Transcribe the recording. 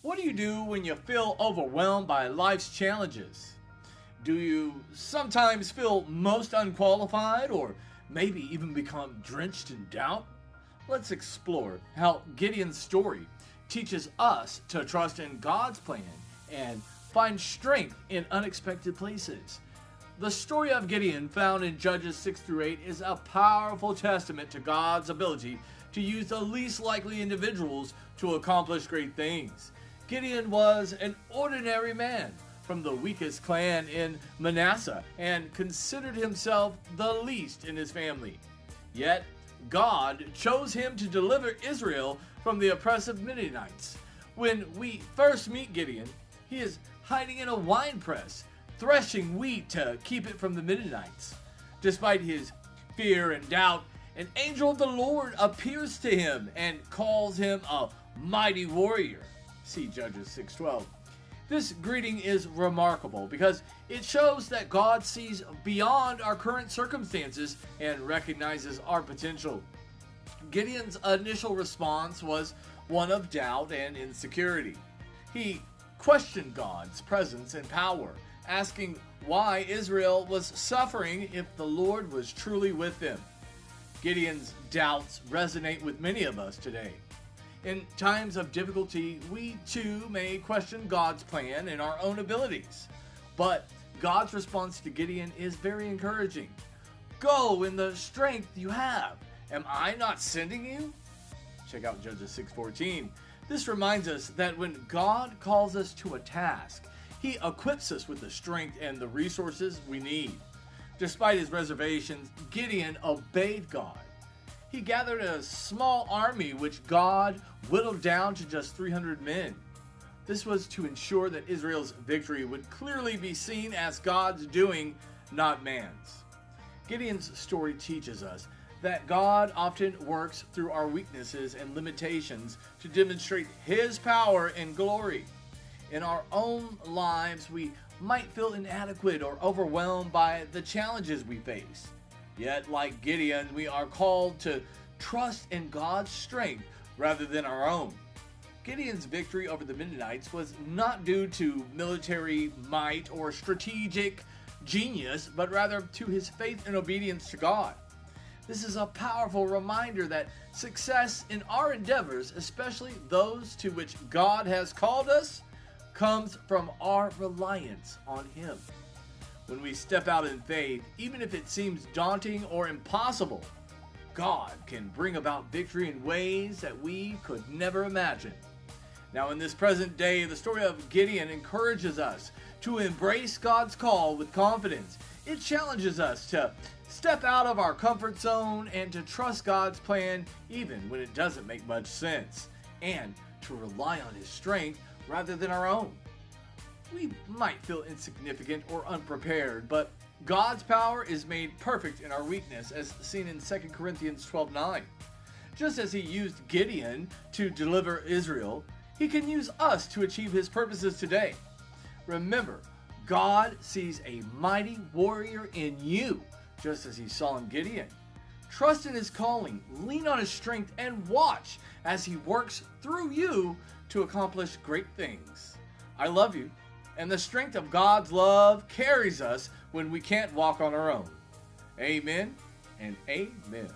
What do you do when you feel overwhelmed by life's challenges? Do you sometimes feel most unqualified or maybe even become drenched in doubt? Let's explore how Gideon's story teaches us to trust in God's plan and find strength in unexpected places. The story of Gideon, found in Judges 6 through 8, is a powerful testament to God's ability to use the least likely individuals to accomplish great things. Gideon was an ordinary man from the weakest clan in Manasseh and considered himself the least in his family. Yet, God chose him to deliver Israel from the oppressive Midianites. When we first meet Gideon, he is hiding in a wine press, threshing wheat to keep it from the Midianites. Despite his fear and doubt, an angel of the Lord appears to him and calls him a mighty warrior. See Judges 6:12. This greeting is remarkable because it shows that God sees beyond our current circumstances and recognizes our potential. Gideon's initial response was one of doubt and insecurity. He questioned God's presence and power, asking why Israel was suffering if the Lord was truly with them. Gideon's doubts resonate with many of us today. In times of difficulty, we too may question God's plan and our own abilities. But God's response to Gideon is very encouraging. Go in the strength you have. Am I not sending you? Check out Judges 6:14. This reminds us that when God calls us to a task, He equips us with the strength and the resources we need. Despite his reservations, Gideon obeyed God. He gathered a small army which God whittled down to just 300 men. This was to ensure that Israel's victory would clearly be seen as God's doing, not man's. Gideon's story teaches us that God often works through our weaknesses and limitations to demonstrate His power and glory. In our own lives, we might feel inadequate or overwhelmed by the challenges we face. Yet, like Gideon, we are called to trust in God's strength rather than our own. Gideon's victory over the Midianites was not due to military might or strategic genius, but rather to his faith and obedience to God. This is a powerful reminder that success in our endeavors, especially those to which God has called us, comes from our reliance on Him. When we step out in faith, even if it seems daunting or impossible, God can bring about victory in ways that we could never imagine. Now, in this present day, the story of Gideon encourages us to embrace God's call with confidence. It challenges us to step out of our comfort zone and to trust God's plan even when it doesn't make much sense, and to rely on His strength rather than our own. We might feel insignificant or unprepared, but God's power is made perfect in our weakness, as seen in 2 Corinthians 12:9. Just as He used Gideon to deliver Israel, He can use us to achieve His purposes today. Remember, God sees a mighty warrior in you, just as He saw in Gideon. Trust in His calling, lean on His strength, and watch as He works through you to accomplish great things. I love you, and the strength of God's love carries us when we can't walk on our own. Amen and amen.